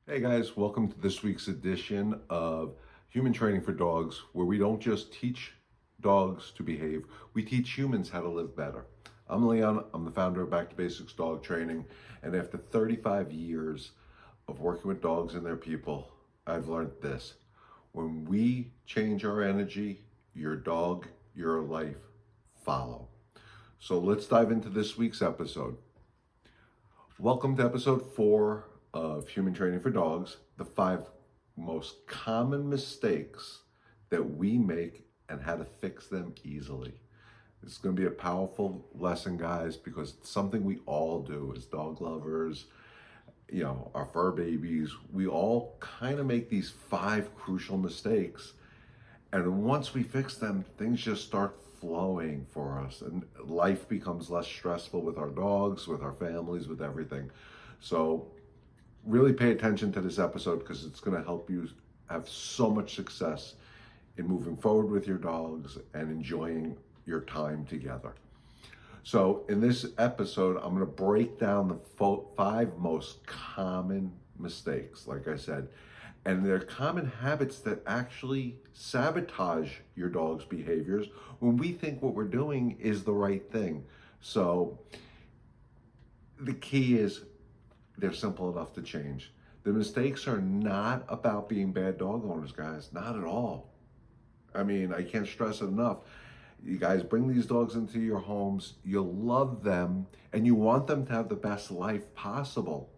Hey guys, welcome to this week's edition of Human Training for Dogs, where we don't just teach dogs to behave, we teach humans how to live better. I'm Leon, I'm the founder of Back to Basics Dog Training, and after 35 years of working with dogs and their people, I've learned this. When we change our energy, your dog, your life follow. So let's dive into this week's episode. Welcome to episode 4 of Human Training for Dogs, the 5 most common mistakes that we make and how to fix them easily. This is going to be a powerful lesson, guys, because it's something we all do as dog lovers, our fur babies. We all kind of make these 5 crucial mistakes. And once we fix them, things just start flowing for us and life becomes less stressful with our dogs, with our families, with everything. So really pay attention to this episode because it's going to help you have so much success in moving forward with your dogs and enjoying your time together. So in this episode, I'm going to break down the 5 most common mistakes, like I said, and they're common habits that actually sabotage your dog's behaviors when we think what we're doing is the right thing. So the key is they're simple enough to change. The mistakes are not about being bad dog owners, guys. Not at all. I mean, I can't stress it enough. You guys bring these dogs into your homes, you love them, and you want them to have the best life possible.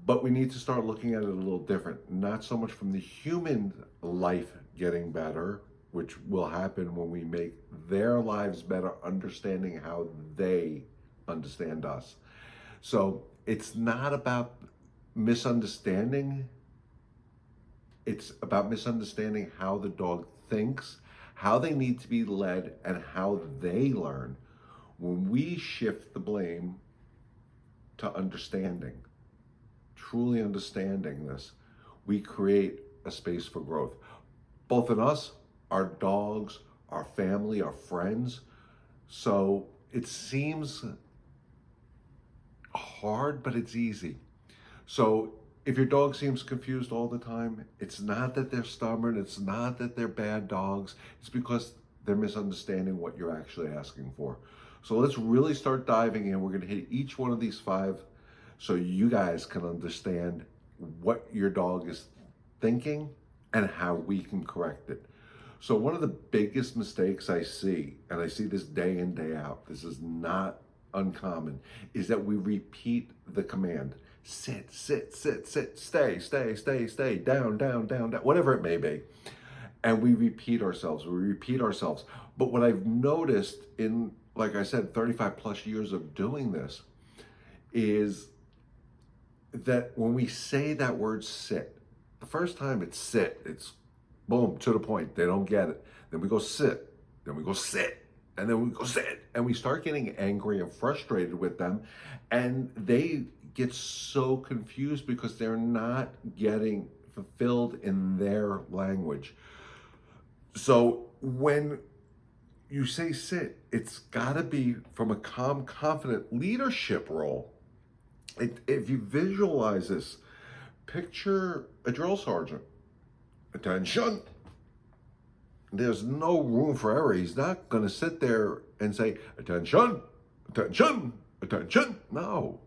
But we need to start looking at it a little different. Not so much from the human life getting better, which will happen when we make their lives better, understanding how they understand us. So it's not about misunderstanding. It's about misunderstanding how the dog thinks, how they need to be led, and how they learn. When we shift the blame to understanding, truly understanding this, we create a space for growth. Both in us, our dogs, our family, our friends. So it seems hard, but it's easy. So if your dog seems confused all the time, it's not that they're stubborn, it's not that they're bad dogs, it's because they're misunderstanding what you're actually asking for. So let's really start diving in. We're going to hit each one of these 5 so you guys can understand what your dog is thinking and how we can correct it. So one of the biggest mistakes I see, and I see this day in, day out, this is not uncommon, is that we repeat the command. Sit, sit, sit, sit, stay, stay, stay, stay, down, down, down, down, whatever it may be. And we repeat ourselves. But what I've noticed in, like I said, 35 plus years of doing this is that when we say that word sit, the first time it's sit, it's boom, to the point. They don't get it. Then we go sit, then we go sit, and then we go sit. And we start getting angry and frustrated with them. And they get so confused because they're not getting fulfilled in their language. So when you say sit, it's got to be from a calm, confident leadership role. If you visualize this, picture a drill sergeant. Attention. There's no room for error. He's not going to sit there and say, attention, attention, attention. No.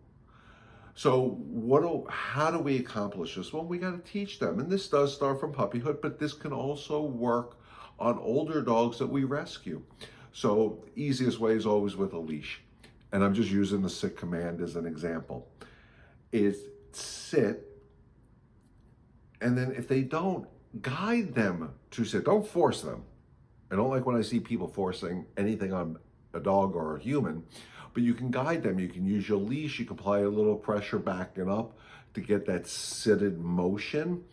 So how do we accomplish this? Well, we got to teach them. And this does start from puppyhood, but this can also work on older dogs that we rescue. So the easiest way is always with a leash. And I'm just using the sit command as an example. Is sit, and then if they don't, guide them to sit. Don't force them. I don't like when I see people forcing anything on a dog or a human, but you can guide them. You can use your leash. You can apply a little pressure backing up to get that seated motion.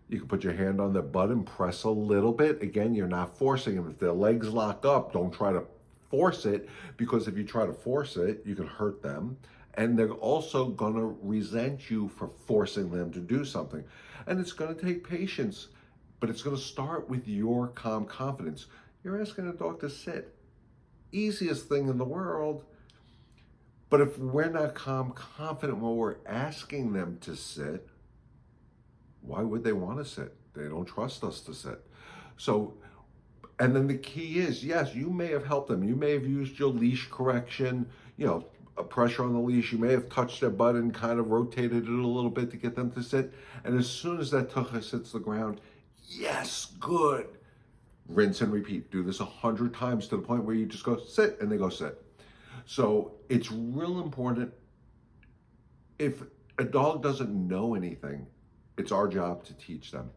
You can put your hand on their butt and press a little bit. Again, you're not forcing them. If their legs lock up, don't try to force it, because if you try to force it, you can hurt them. And they're also going to resent you for forcing them to do something. And it's going to take patience, but it's going to start with your calm confidence. You're asking a dog to sit. Easiest thing in the world. But if we're not calm confident when we're asking them to sit, Why would they want to sit? They don't trust us to sit. So, and then the key is, yes, you may have helped them. You may have used your leash correction, a pressure on the leash. You may have touched their butt and kind of rotated it a little bit to get them to sit. And as soon as that tuchus hits the ground, yes, good. Rinse and repeat. Do this 100 times to the point where you just go sit and they go sit. So it's real important. If a dog doesn't know anything, it's our job to teach them.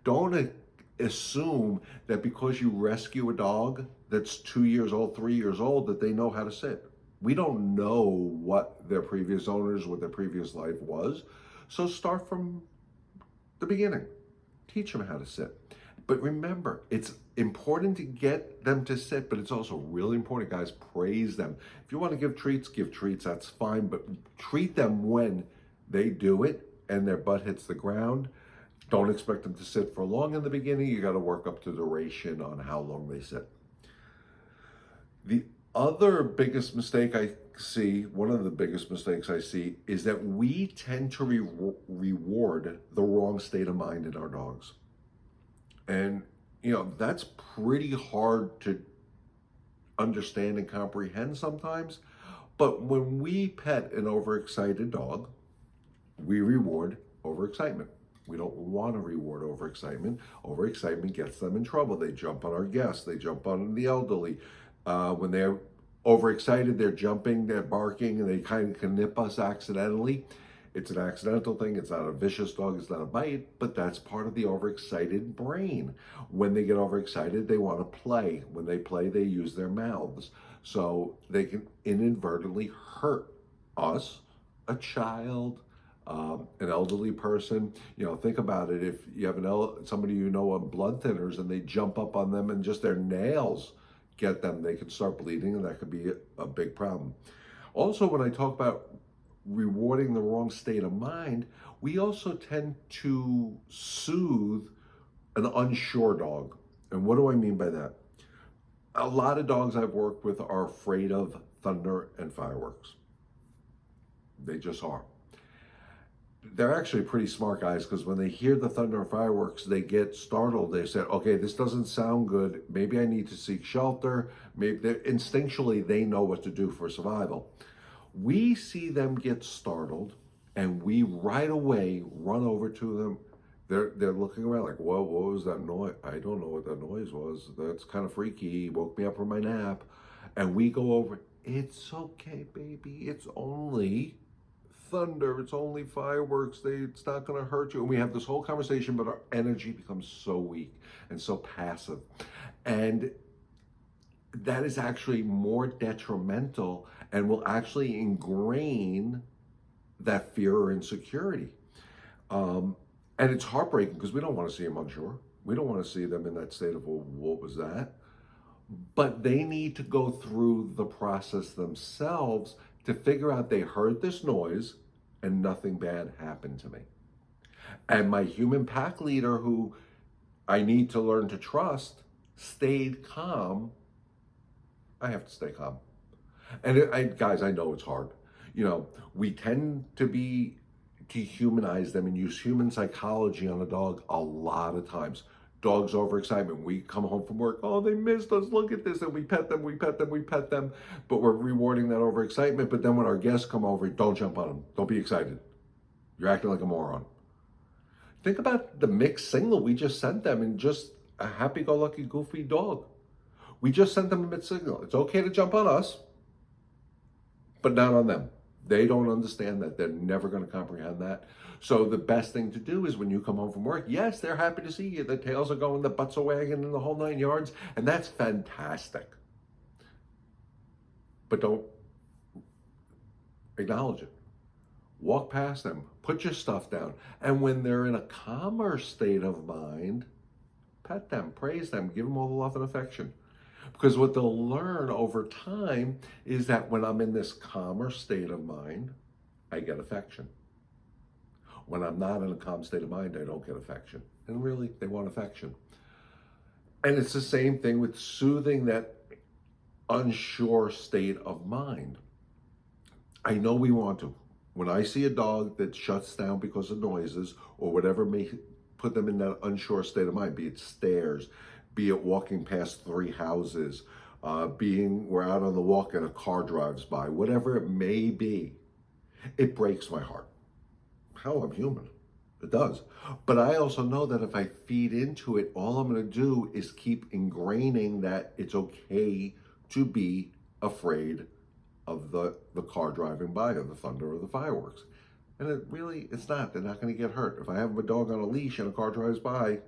Don't assume that because you rescue a dog that's 2 years old, 3 years old, that they know how to sit. We don't know what their previous owners, what their previous life was. So start from the beginning. Teach them how to sit. But remember, it's important to get them to sit, but it's also really important, guys, praise them. If you want to give treats, that's fine, but treat them when they do it and their butt hits the ground. Don't expect them to sit for long in the beginning. You got to work up to duration on how long they sit. The other biggest mistake I see, one of the biggest mistakes I see, is that we tend to reward the wrong state of mind in our dogs. And, that's pretty hard to understand and comprehend sometimes. But when we pet an overexcited dog, we reward overexcitement. We don't want to reward overexcitement. Overexcitement gets them in trouble. They jump on our guests. They jump on the elderly. When they're overexcited, they're jumping, they're barking, and they kind of can nip us accidentally. It's an accidental thing. It's not a vicious dog. It's not a bite, but that's part of the overexcited brain. When they get overexcited, they want to play. When they play, they use their mouths. So they can inadvertently hurt us, a child, an elderly person. Think about it. If you have somebody on blood thinners and they jump up on them and just their nails get them, they could start bleeding, and that could be a big problem. Also, when I talk about rewarding the wrong state of mind, we also tend to soothe an unsure dog. And what do I mean by that? A lot of dogs I've worked with are afraid of thunder and fireworks. They just are. They're actually pretty smart guys, because when they hear the thunder and fireworks, they get startled. They say, okay, this doesn't sound good. Maybe I need to seek shelter. Maybe instinctually they know what to do for survival. We see them get startled, and we right away run over to them. They're looking around like, whoa, what was that noise? I don't know what that noise was. That's kind of freaky. He woke me up from my nap. And we go over, it's okay, baby. It's only thunder. It's only fireworks. It's not going to hurt you. And we have this whole conversation, but our energy becomes so weak and so passive. And that is actually more detrimental and will actually ingrain that fear or insecurity. And it's heartbreaking, because we don't want to see them unsure. We don't want to see them in that state of, well, what was that? But they need to go through the process themselves to figure out they heard this noise and nothing bad happened to me. And my human pack leader, who I need to learn to trust, stayed calm. I have to stay calm. And guys, I know it's hard. We tend to humanize them and use human psychology on a dog a lot of times. Dogs overexcitement. We come home from work, oh, they missed us, look at this, and we pet them, but we're rewarding that overexcitement. But then when our guests come over, don't jump on them. Don't be excited. You're acting like a moron. Think about the mixed signal we just sent them, and just a happy-go-lucky, goofy dog. We just sent them a mixed signal. It's okay to jump on us, but not on them. They don't understand that. They're never going to comprehend that. So the best thing to do is when you come home from work, yes, they're happy to see you. The tails are going, the butts are wagging, and the whole 9 yards. And that's fantastic. But don't acknowledge it. Walk past them. Put your stuff down. And when they're in a calmer state of mind, pet them, praise them, give them all the love and affection. Because what they'll learn over time is that when I'm in this calmer state of mind, I get affection. When I'm not in a calm state of mind, I don't get affection. And really, they want affection. And it's the same thing with soothing that unsure state of mind. I know we want to. When I see a dog that shuts down because of noises or whatever may put them in that unsure state of mind, be it stairs, be it walking past three houses, being we're out on the walk and a car drives by, whatever it may be, it breaks my heart. Hell, I'm human. It does. But I also know that if I feed into it, all I'm going to do is keep ingraining that it's okay to be afraid of the car driving by or the thunder or the fireworks. And it's not. They're not going to get hurt. If I have a dog on a leash and a car drives by,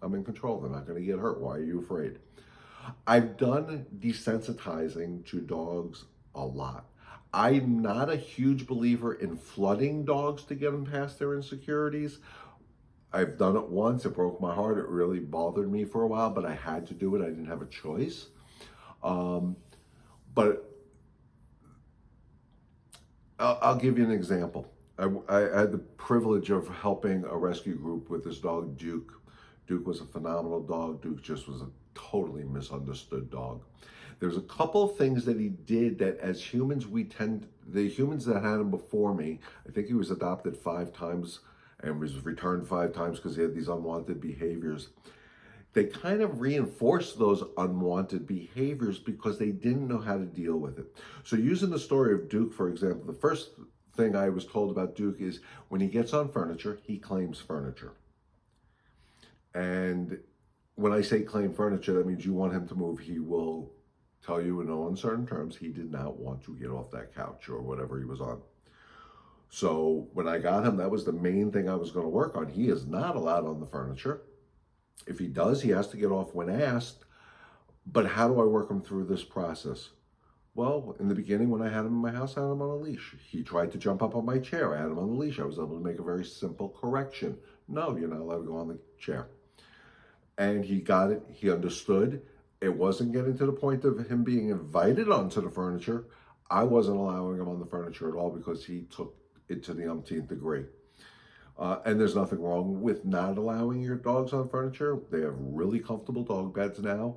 I'm in control. They're not going to get hurt. Why are you afraid? I've done desensitizing to dogs a lot. I'm not a huge believer in flooding dogs to get them past their insecurities. I've done it once. It broke my heart. It really bothered me for a while, but I had to do it. I didn't have a choice. But I'll give you an example. I had the privilege of helping a rescue group with this dog, Duke. Duke was a phenomenal dog. Duke just was a totally misunderstood dog. There's a couple things that he did that as humans, the humans that had him before me, I think he was adopted 5 times and was returned 5 times because he had these unwanted behaviors. They kind of reinforced those unwanted behaviors because they didn't know how to deal with it. So using the story of Duke, for example, the first thing I was told about Duke is when he gets on furniture, he claims furniture. And when I say claim furniture, that means you want him to move. He will tell you in no uncertain terms he did not want to get off that couch or whatever he was on. So when I got him, that was the main thing I was going to work on. He is not allowed on the furniture. If he does, he has to get off when asked. But how do I work him through this process? Well, in the beginning, when I had him in my house, I had him on a leash. He tried to jump up on my chair. I had him on the leash. I was able to make a very simple correction. No, you're not allowed to go on the chair. And he got it. He understood. It wasn't getting to the point of him being invited onto the furniture. I wasn't allowing him on the furniture at all because he took it to the umpteenth degree. And there's nothing wrong with not allowing your dogs on furniture. They have really comfortable dog beds now.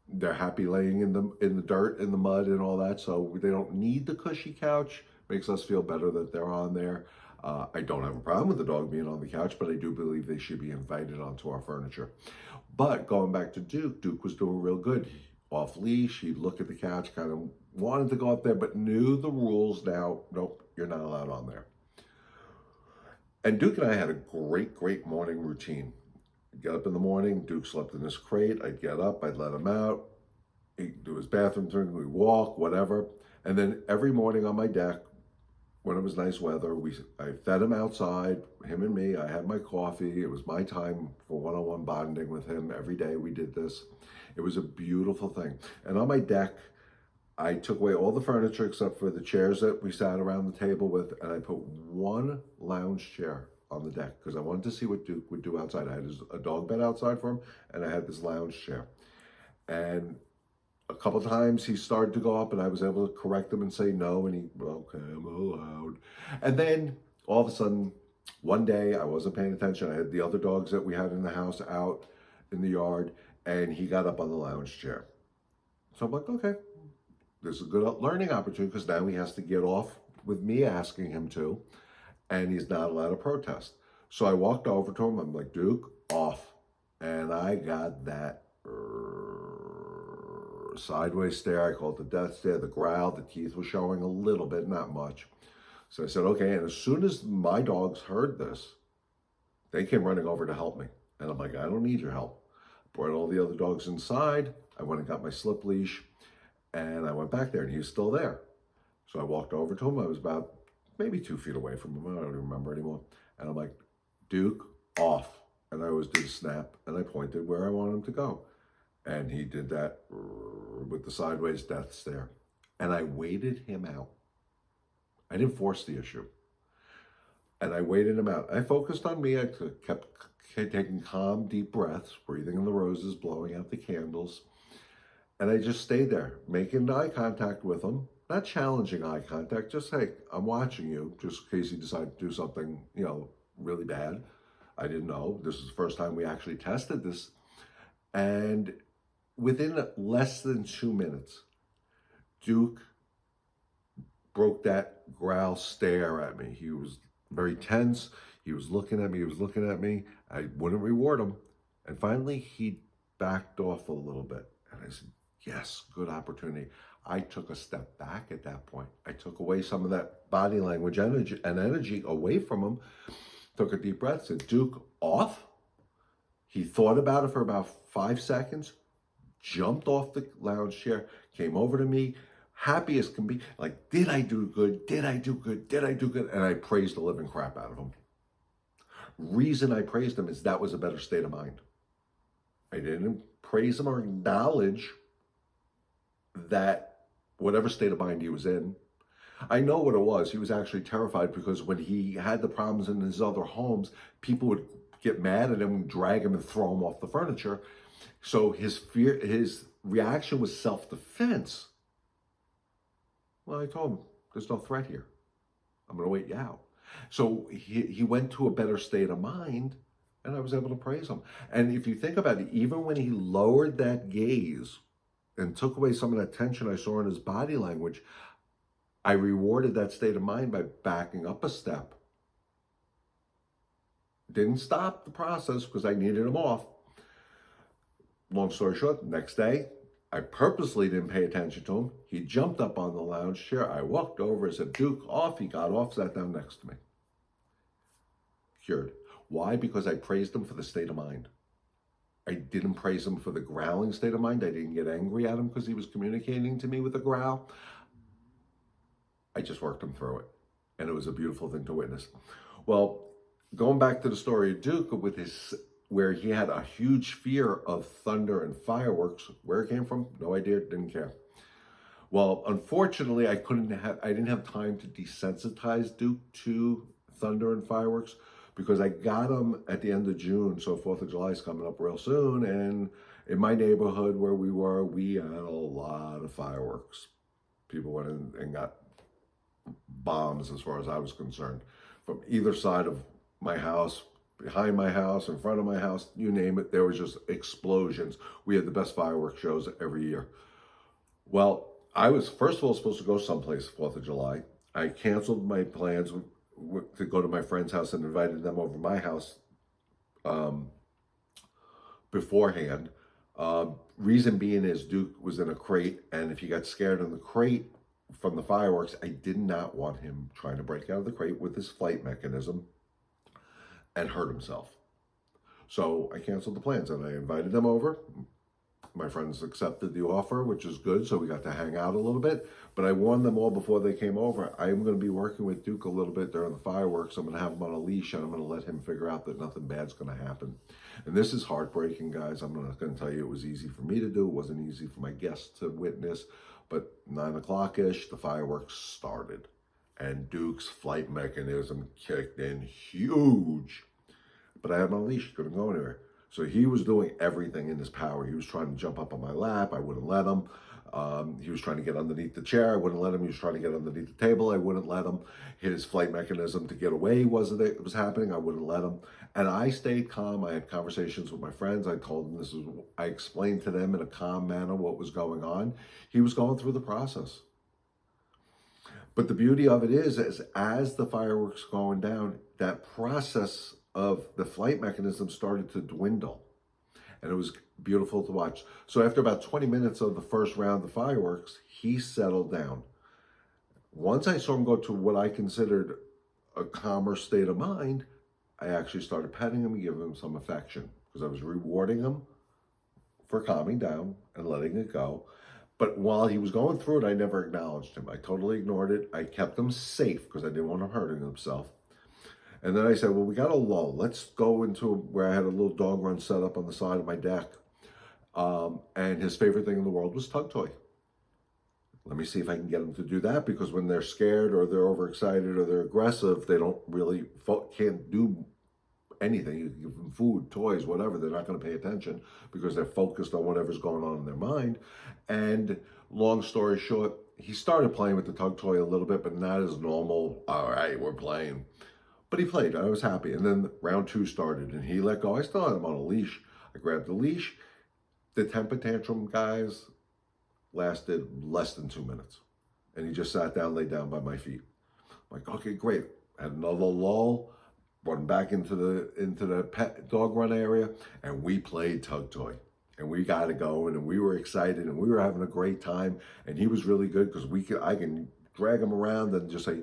They're happy laying in the dirt, in the mud, and all that. So they don't need the cushy couch. Makes us feel better that they're on there. I don't have a problem with the dog being on the couch, but I do believe they should be invited onto our furniture. But going back to Duke, Duke was doing real good. Off leash, he'd look at the couch, kind of wanted to go up there, but knew the rules now. Nope, you're not allowed on there. And Duke and I had a great morning routine. I'd get up in the morning, Duke slept in his crate, I'd get up, I'd let him out, he'd do his bathroom thing, we'd walk, whatever. And then every morning on my deck, when it was nice weather, I fed him outside, him and me. I had my coffee. It was my time for one-on-one bonding with him. Every day we did this. It was a beautiful thing. And on my deck, I took away all the furniture except for the chairs that we sat around the table with, and I put one lounge chair on the deck because I wanted to see what Duke would do outside. I had a dog bed outside for him, and I had this lounge chair. And a couple of times he started to go up and I was able to correct him and say no, and okay, I'm allowed. And then all of a sudden, one day I wasn't paying attention. I had the other dogs that we had in the house out in the yard, and he got up on the lounge chair. So I'm like, okay, this is a good learning opportunity because now he has to get off with me asking him to, and he's not allowed to protest. So I walked over to him. I'm like, Duke, off. And I got that sideways stare. I call it the death stare, the growl. The teeth were showing a little bit, not much. So I said, okay. And as soon as my dogs heard this, they came running over to help me. And I'm like, I don't need your help. Brought all the other dogs inside. I went and got my slip leash, and I went back there, and he was still there. So I walked over to him. I was about maybe 2 feet away from him. I don't even remember anymore. And I'm like, Duke, off. And I always did a snap, and I pointed where I wanted him to go. And he did that with the sideways death stare. And I waited him out. I didn't force the issue. And I waited him out. I focused on me. I kept taking calm, deep breaths, breathing in the roses, blowing out the candles. And I just stayed there, making eye contact with him. Not challenging eye contact, just, hey, I'm watching you, just in case you decide to do something, really bad. I didn't know. This was the first time we actually tested this. And within less than 2 minutes, Duke broke that growl stare at me. He was very tense. He was looking at me. He was looking at me. I wouldn't reward him. And finally, he backed off a little bit. And I said, yes, good opportunity. I took a step back at that point. I took away some of that body language energy away from him, took a deep breath, said, Duke, off. He thought about it for about 5 seconds, jumped off the lounge chair, came over to me, happy as can be, like, did I do good? Did I do good? Did I do good? And I praised the living crap out of him. Reason I praised him is that was a better state of mind. I didn't praise him or acknowledge that whatever state of mind he was in. I know what it was. He was actually terrified because when he had the problems in his other homes, people would get mad at him, drag him and throw him off the furniture. So his reaction was self-defense. Well, I told him, there's no threat here. I'm going to wait you out. So he went to a better state of mind, and I was able to praise him. And if you think about it, even when he lowered that gaze and took away some of that tension I saw in his body language, I rewarded that state of mind by backing up a step. Didn't stop the process because I needed him off. Long story short, next day, I purposely didn't pay attention to him. He jumped up on the lounge chair. I walked over and said, Duke, off. He got off, sat down next to me. Cured. Why? Because I praised him for the state of mind. I didn't praise him for the growling state of mind. I didn't get angry at him because he was communicating to me with a growl. I just worked him through it. And it was a beautiful thing to witness. Well, going back to the story of Duke, where he had a huge fear of thunder and fireworks. Where it came from, no idea, didn't care. Well, unfortunately, I didn't have time to desensitize Duke to thunder and fireworks because I got him at the end of June, so 4th of July is coming up real soon, and in my neighborhood where we had a lot of fireworks. People went in and got bombs as far as I was concerned, from either side of my house, behind my house, in front of my house, you name it, there was just explosions. We had the best fireworks shows every year. Well, I was, first of all, supposed to go someplace 4th of July. I canceled my plans to go to my friend's house and invited them over to my house beforehand. Reason being is Duke was in a crate, and if he got scared in the crate from the fireworks, I did not want him trying to break out of the crate with his flight mechanism and hurt himself. So I canceled the plans and I invited them over. My friends accepted the offer, which is good, so we got to hang out a little bit. But I warned them all before they came over, I'm going to be working with Duke a little bit during the fireworks. I'm going to have him on a leash, and I'm going to let him figure out that nothing bad's going to happen. And this is heartbreaking, guys. I'm not going to tell you it was easy for me to do. It wasn't easy for my guests to witness. But 9 o'clock-ish, the fireworks started. And Duke's flight mechanism kicked in huge. But I had my leash, couldn't go anywhere. So he was doing everything in his power. He was trying to jump up on my lap. I wouldn't let him. He was trying to get underneath the chair. I wouldn't let him. He was trying to get underneath the table. I wouldn't let him. His flight mechanism to get away was happening. I wouldn't let him. And I stayed calm. I had conversations with my friends. I told them I explained to them in a calm manner what was going on. He was going through the process. But the beauty of it is as the fireworks going down, that process of the flight mechanism started to dwindle. And it was beautiful to watch. So after about 20 minutes of the first round of fireworks, he settled down. Once I saw him go to what I considered a calmer state of mind, I actually started petting him and giving him some affection because I was rewarding him for calming down and letting it go. But while he was going through it, I never acknowledged him. I totally ignored it. I kept him safe because I didn't want him hurting himself. And then I said, well, we got a lull. Let's go into where I had a little dog run set up on the side of my deck. And his favorite thing in the world was tug toy. Let me see if I can get him to do that, because when they're scared or they're overexcited or they're aggressive, they don't really, can't do anything. You can give them food, toys, whatever. They're not going to pay attention because they're focused on whatever's going on in their mind. And long story short, he started playing with the tug toy a little bit, but not as normal. All right, we're playing. But he played. I was happy. And then round 2 started, and he let go. I still had him on a leash. I grabbed the leash. The temper tantrum, guys, lasted less than 2 minutes. And he just sat down, laid down by my feet. I'm like, okay, great. Had another lull, run back into the pet dog run area, and we played tug toy. And we got it going, and we were excited, and we were having a great time. And he was really good because I can drag him around and just say,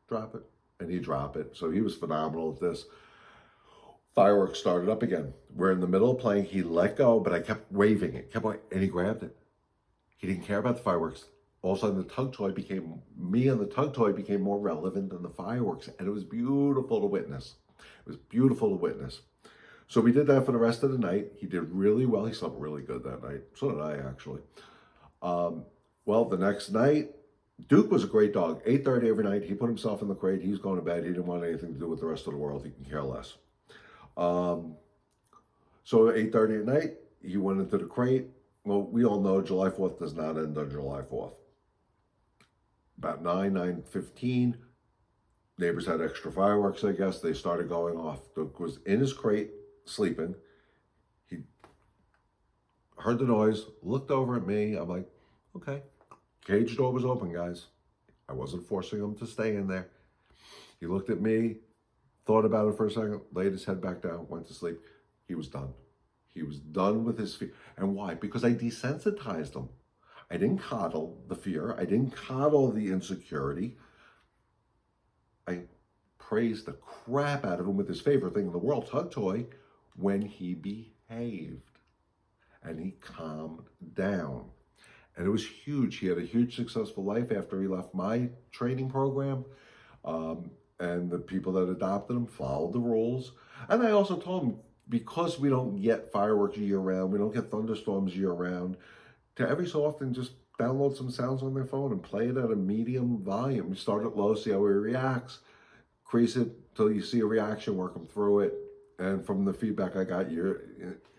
drop it, and he'd drop it. So he was phenomenal at this. Fireworks started up again. We're in the middle of playing. He let go, but I kept waving it, and he grabbed it. He didn't care about the fireworks. All of a sudden, me and the tug toy became more relevant than the fireworks, and it was beautiful to witness. It was beautiful to witness. So we did that for the rest of the night. He did really well. He slept really good that night. So did I, actually. Well, the next night, Duke was a great dog. 8:30 every night. He put himself in the crate. He was going to bed. He didn't want anything to do with the rest of the world. He can care less. So at 8:30 at night, he went into the crate. Well, we all know July 4th does not end on July 4th. About 9:15, neighbors had extra fireworks, I guess. They started going off. Duke was in his crate, sleeping. He heard the noise, looked over at me. I'm like, okay. Cage door was open, guys. I wasn't forcing him to stay in there. He looked at me, thought about it for a second, laid his head back down, went to sleep. He was done. He was done with his fear. And why? Because I desensitized him. I didn't coddle the fear. I didn't coddle the insecurity. I praised the crap out of him with his favorite thing in the world, tug toy, when he behaved. And he calmed down. And it was huge. He had a huge successful life after he left my training program. And the people that adopted him followed the rules. And I also told him, because we don't get fireworks year-round, we don't get thunderstorms year-round, to every so often just download some sounds on their phone and play it at a medium volume. You start it low, see how he reacts, increase it till you see a reaction, work him through it. And from the feedback I got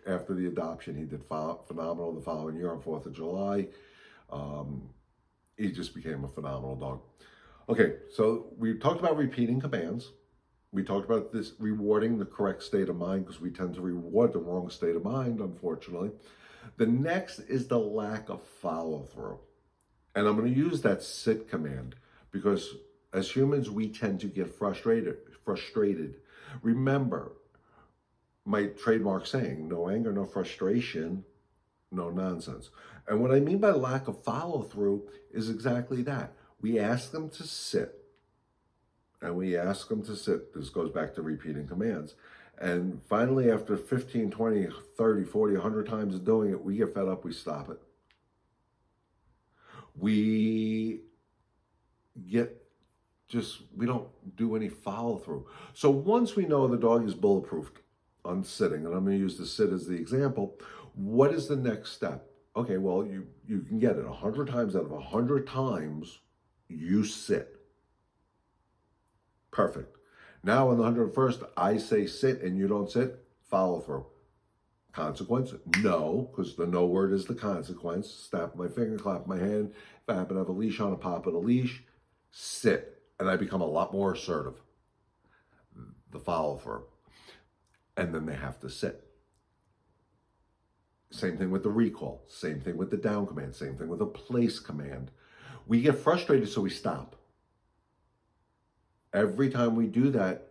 after the adoption, he did phenomenal the following year on 4th of July. He just became a phenomenal dog. Okay, so we talked about repeating commands. We talked about this rewarding the correct state of mind, because we tend to reward the wrong state of mind, unfortunately. The next is the lack of follow-through. And I'm going to use that sit command because as humans, we tend to get frustrated. Remember my trademark saying, no anger, no frustration, no nonsense. And what I mean by lack of follow-through is exactly that. We ask them to sit. And we ask them to sit. This goes back to repeating commands. And finally, after 15, 20, 30, 40, 100 times of doing it, we get fed up, we stop it. We don't do any follow through. So once we know the dog is bulletproofed on sitting, and I'm going to use the sit as the example, what is the next step? Okay, well, you can get it 100 times out of 100 times, you sit. Perfect. Now on the 101st, I say sit and you don't sit, follow through. Consequence? No, because the no word is the consequence. Snap my finger, clap my hand. If I happen to have a leash on, a pop at a leash, sit. And I become a lot more assertive. The follow through. And then they have to sit. Same thing with the recall. Same thing with the down command. Same thing with the place command. We get frustrated, so we stop. Every time we do that,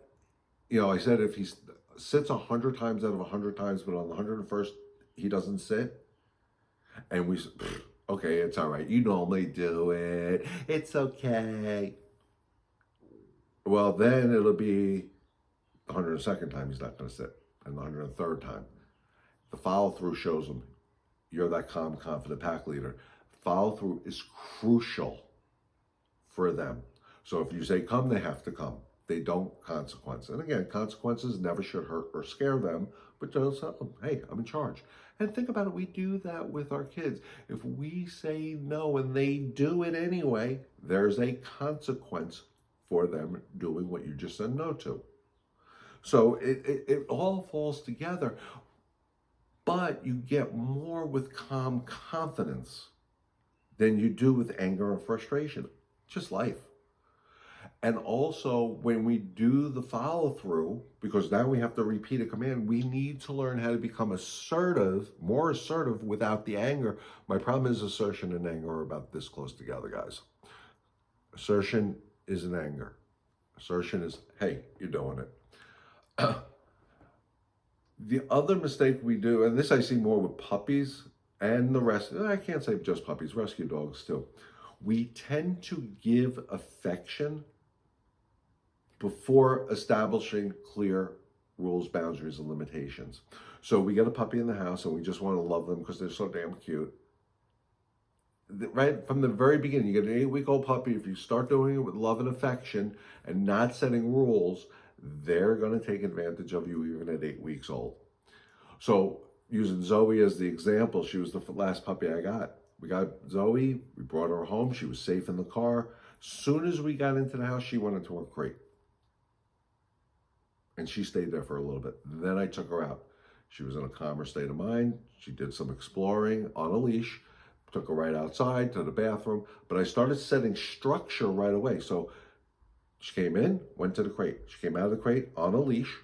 I said if he sits 100 times out of 100 times, but on the 101st, he doesn't sit, and we, okay, it's all right. You normally do it. It's okay. Well, then it'll be the 102nd time he's not going to sit, and the 103rd time. The follow-through shows him you're that calm, confident pack leader. Follow-through is crucial for them. So if you say come, they have to come. They don't consequence. And again, consequences never should hurt or scare them, but just tell them, hey, I'm in charge. And think about it, we do that with our kids. If we say no and they do it anyway, there's a consequence for them doing what you just said no to. So it all falls together, but you get more with calm confidence than you do with anger and frustration. Just life. And also, when we do the follow-through, because now we have to repeat a command, we need to learn how to become assertive, more assertive without the anger. My problem is assertion and anger are about this close together, guys. Assertion isn't anger. Assertion is, hey, you're doing it. The other mistake we do, and this I see more with puppies and the rest, I can't say just puppies, rescue dogs too. We tend to give affection before establishing clear rules, boundaries, and limitations. So we get a puppy in the house and we just want to love them because they're so damn cute. Right from the very beginning, you get an 8-week-old puppy. If you start doing it with love and affection and not setting rules, they're going to take advantage of you even at 8 weeks old. So using Zoe as the example, she was the last puppy I got. We got Zoe, we brought her home, she was safe in the car. Soon as we got into the house, she went into her crate. And she stayed there for a little bit. Then I took her out. She was in a calmer state of mind. She did some exploring on a leash, took her right outside to the bathroom, but I started setting structure right away. So she came in, went to the crate. She came out of the crate on a leash,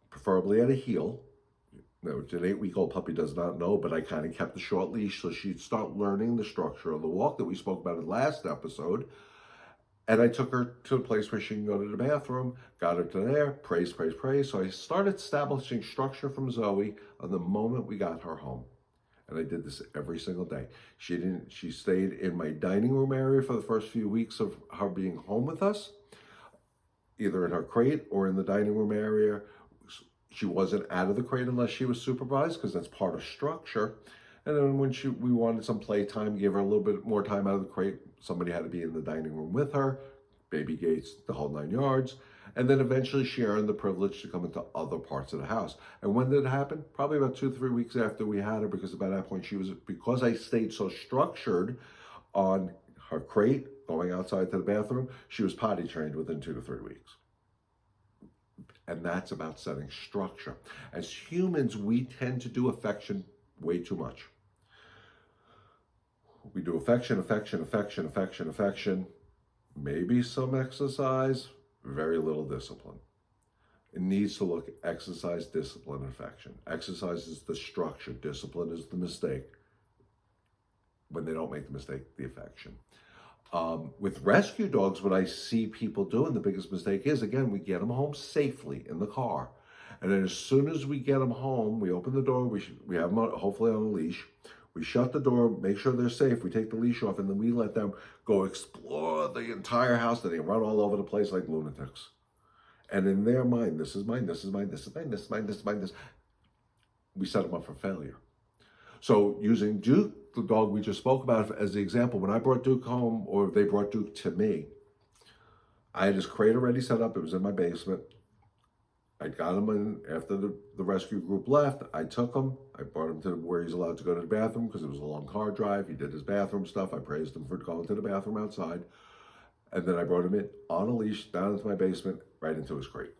preferably at a heel, which an 8-week-old puppy does not know, but I kind of kept a short leash so she'd start learning the structure of the walk that we spoke about in the last episode. And I took her to a place where she can go to the bathroom, got her to there, praise, praise, praise. So I started establishing structure from Zoe on the moment we got her home. And I did this every single day. She stayed in my dining room area for the first few weeks of her being home with us, either in her crate or in the dining room area. She wasn't out of the crate unless she was supervised, because that's part of structure. And then when we wanted some playtime, gave her a little bit more time out of the crate. Somebody had to be in the dining room with her, baby gates, the whole 9 yards. And then eventually she earned the privilege to come into other parts of the house. And when did it happen? Probably about 2-3 weeks after we had her, because by that point because I stayed so structured on her crate, going outside to the bathroom, she was potty trained within 2 to 3 weeks. And that's about setting structure. As humans, we tend to do affection way too much. We do affection, affection, affection, affection, affection, maybe some exercise, very little discipline. It needs to look exercise, discipline, affection. Exercise is the structure. Discipline is the mistake. When they don't make the mistake, the affection. With rescue dogs, what I see people doing, the biggest mistake is, again, we get them home safely in the car. And then as soon as we get them home, we open the door, we have them hopefully on a leash. We shut the door, make sure they're safe. We take the leash off, and then we let them go explore the entire house. And they run all over the place like lunatics. And in their mind, this is mine, this is mine, this is mine, this is mine, this is mine, this. We set them up for failure. So using Duke, the dog we just spoke about, as the example, when I brought Duke home, or they brought Duke to me, I had his crate already set up. It was in my basement. I got him in after the rescue group left. I took him. I brought him to where he's allowed to go to the bathroom, because it was a long car drive. He did his bathroom stuff. I praised him for going to the bathroom outside. And then I brought him in on a leash down into my basement, right into his crate.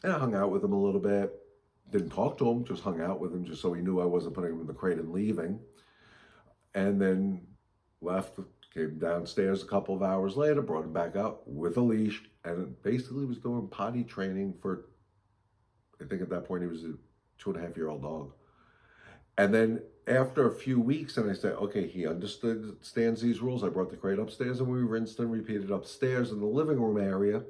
And I hung out with him a little bit. Didn't talk to him, just hung out with him, just so he knew I wasn't putting him in the crate and leaving. And then left, came downstairs a couple of hours later, brought him back up with a leash, and basically was doing potty training for, I think at that point he was a 2.5-year-old dog. And then after a few weeks, and I said, okay, he understands these rules. I brought the crate upstairs, and we rinsed and repeated upstairs in the living room area.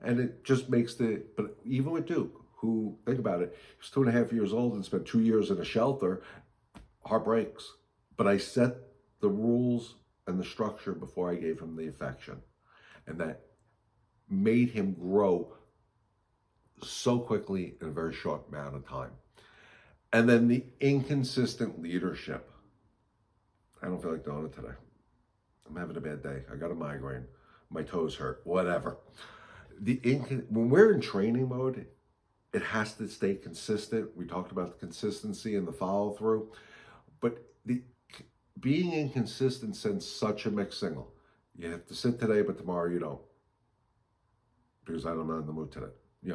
And it just makes but even with Duke, who, think about it, he was 2.5 years old and spent 2 years in a shelter, heart breaks. But I set the rules and the structure before I gave him the affection. And that made him grow so quickly in a very short amount of time. And then the inconsistent leadership. I don't feel like doing it today. I'm having a bad day. I got a migraine. My toes hurt. Whatever. When we're in training mode, it has to stay consistent. We talked about the consistency and the follow through, but being inconsistent sends such a mixed signal. You have to sit today, but tomorrow you don't, because I'm not in the mood today.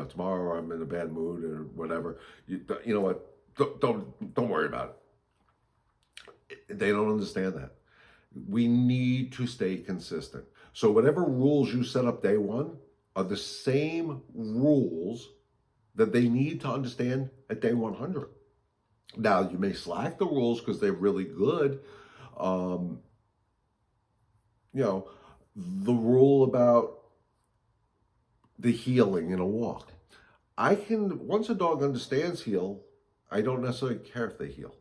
Tomorrow I'm in a bad mood or whatever. You know what? Don't worry about it. They don't understand that. We need to stay consistent. So whatever rules you set up day one are the same rules that they need to understand at day 100. Now, you may slack the rules because they're really good, you know, the rule about the heeling in a walk. Once a dog understands heel, I don't necessarily care if they heel,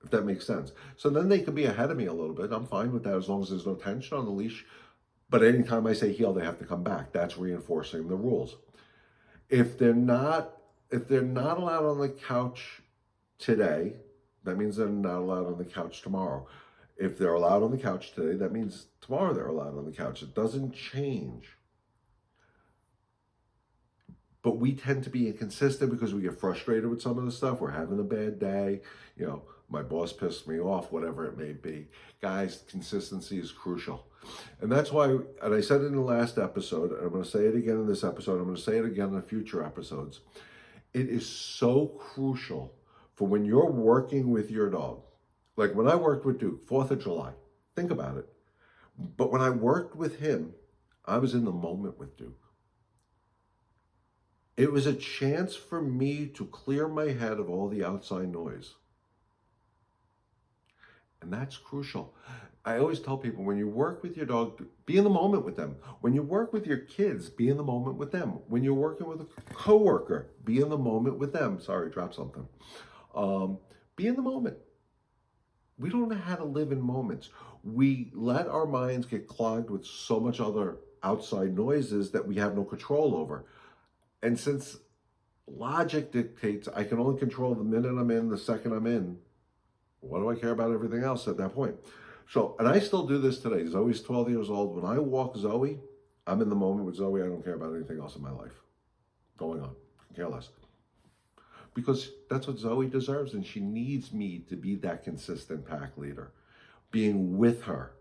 if that makes sense. So then they can be ahead of me a little bit. I'm fine with that as long as there's no tension on the leash. But anytime I say heel, they have to come back. That's reinforcing the rules. If they're not, if they're not allowed on the couch today, that means they're not allowed on the couch tomorrow. If they're allowed on the couch today, that means tomorrow they're allowed on the couch. It doesn't change. But we tend to be inconsistent because we get frustrated with some of the stuff. We're having a bad day. My boss pissed me off, whatever it may be. Guys, consistency is crucial. And that's why, and I said it in the last episode, and I'm going to say it again in this episode, I'm going to say it again in future episodes. It is so crucial for when you're working with your dog. Like when I worked with Duke, 4th of July, think about it. But when I worked with him, I was in the moment with Duke. It was a chance for me to clear my head of all the outside noise. And that's crucial. I always tell people, when you work with your dog, be in the moment with them. When you work with your kids, be in the moment with them. When you're working with a coworker, be in the moment with them. Sorry, dropped something. Be in the moment. We don't know how to live in moments. We let our minds get clogged with so much other outside noises that we have no control over. And since logic dictates I can only control the minute I'm in, the second I'm in, what do I care about everything else at that point? So, and I still do this today. Zoe's 12 years old. When I walk Zoe, I'm in the moment with Zoe. I don't care about anything else in my life going on. I care less. Because that's what Zoe deserves, and she needs me to be that consistent pack leader, being with her.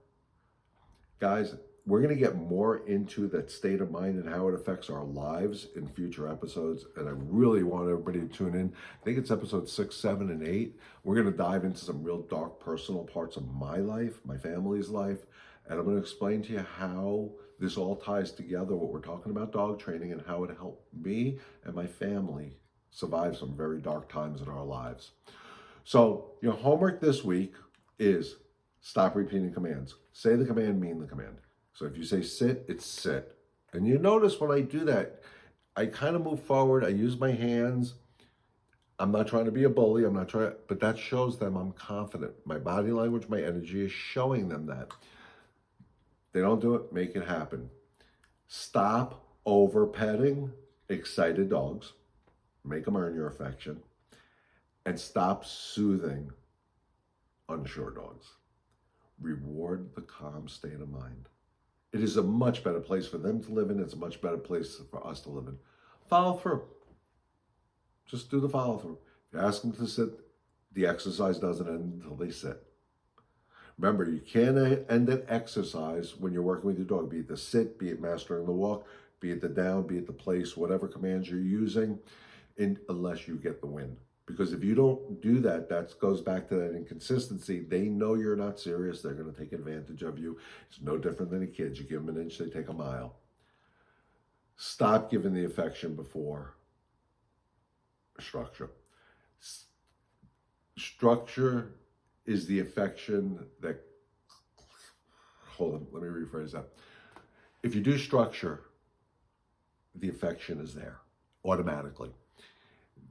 Guys, we're going to get more into that state of mind and how it affects our lives in future episodes. And I really want everybody to tune in. I think it's episode 6, 7, and 8. We're going to dive into some real dark personal parts of my life, my family's life. And I'm going to explain to you how this all ties together, what we're talking about dog training, and how it helped me and my family survive some very dark times in our lives. So your homework this week is stop repeating commands. Say the command, mean the command. So if you say sit, it's sit. And you notice when I do that, I kind of move forward. I use my hands. I'm not trying to be a bully. But that shows them I'm confident. My body language, my energy is showing them that. They don't do it, make it happen. Stop over petting excited dogs. Make them earn your affection. And stop soothing unsure dogs. Reward the calm state of mind. It is a much better place for them to live in. It's a much better place for us to live in. Follow through. Just do the follow through. If you ask them to sit, the exercise doesn't end until they sit. Remember, you can't end an exercise when you're working with your dog, be it the sit, be it mastering the walk, be it the down, be it the place, whatever commands you're using, unless you get the win. Because if you don't do that, that goes back to that inconsistency. They know you're not serious. They're going to take advantage of you. It's no different than the kids. You give them an inch, they take a mile. Stop giving the affection before structure. Structure is the affection that, hold on, let me rephrase that. If you do structure, the affection is there automatically.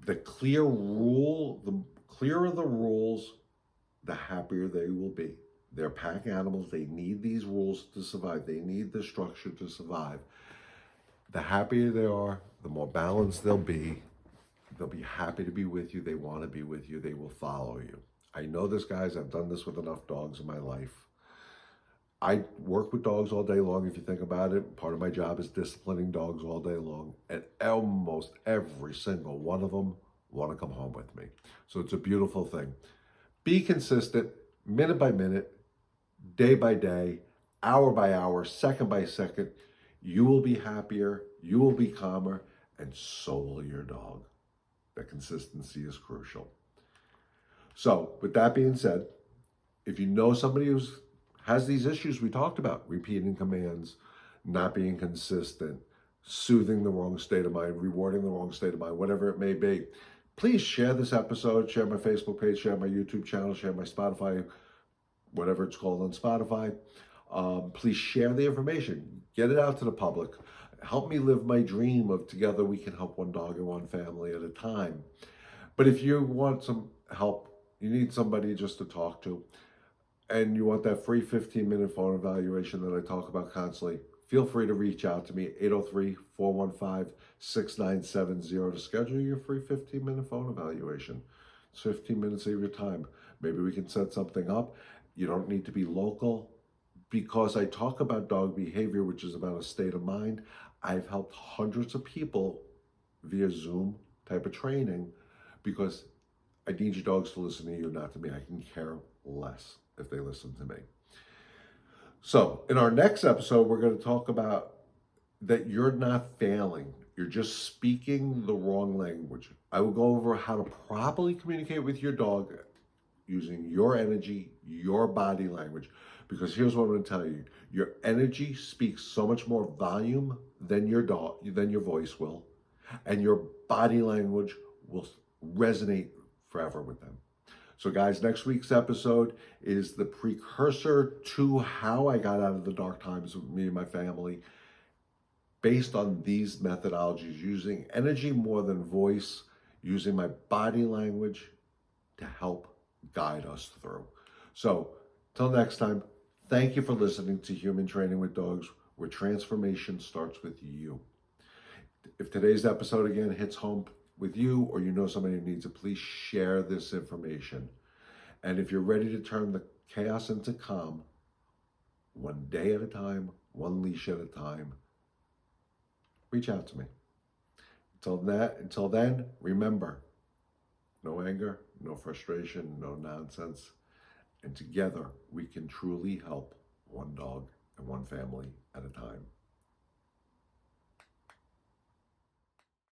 The clearer the rules, the happier they will be. They're pack animals. They need these rules to survive. They need the structure to survive. The happier they are, the more balanced they'll be. They'll be happy to be with you. They want to be with you. They will follow you. I know this, guys. I've done this with enough dogs in my life. I work with dogs all day long, if you think about it. Part of my job is disciplining dogs all day long. And almost every single one of them want to come home with me. So it's a beautiful thing. Be consistent, minute by minute, day by day, hour by hour, second by second. You will be happier, you will be calmer, and so will your dog. That consistency is crucial. So with that being said, if you know somebody who's has these issues we talked about, repeating commands, not being consistent, soothing the wrong state of mind, rewarding the wrong state of mind, whatever it may be, please share this episode, share my Facebook page, share my YouTube channel, share my Spotify, whatever it's called on Spotify. Please share the information. Get it out to the public. Help me live my dream of together we can help one dog and one family at a time. But if you want some help, you need somebody just to talk to, and you want that free 15-minute phone evaluation that I talk about constantly, feel free to reach out to me, 803-415-6970, to schedule your free 15-minute phone evaluation. It's 15 minutes of your time. Maybe we can set something up. You don't need to be local. Because I talk about dog behavior, which is about a state of mind, I've helped hundreds of people via Zoom type of training, because I need your dogs to listen to you, not to me. I can care less if they listen to me. So in our next episode, we're going to talk about that you're not failing. You're just speaking the wrong language. I will go over how to properly communicate with your dog using your energy, your body language. Because here's what I'm going to tell you. Your energy speaks so much more volume than your voice will. And your body language will resonate forever with them. So guys, next week's episode is the precursor to how I got out of the dark times with me and my family, based on these methodologies, using energy more than voice, using my body language to help guide us through. So till next time, thank you for listening to Human Training with Dogs, where transformation starts with you. If today's episode again hits home with you, or you know somebody who needs it, please share this information. And if you're ready to turn the chaos into calm, one day at a time, one leash at a time, reach out to me. Until then, remember, no anger, no frustration, no nonsense. And together we can truly help one dog and one family at a time.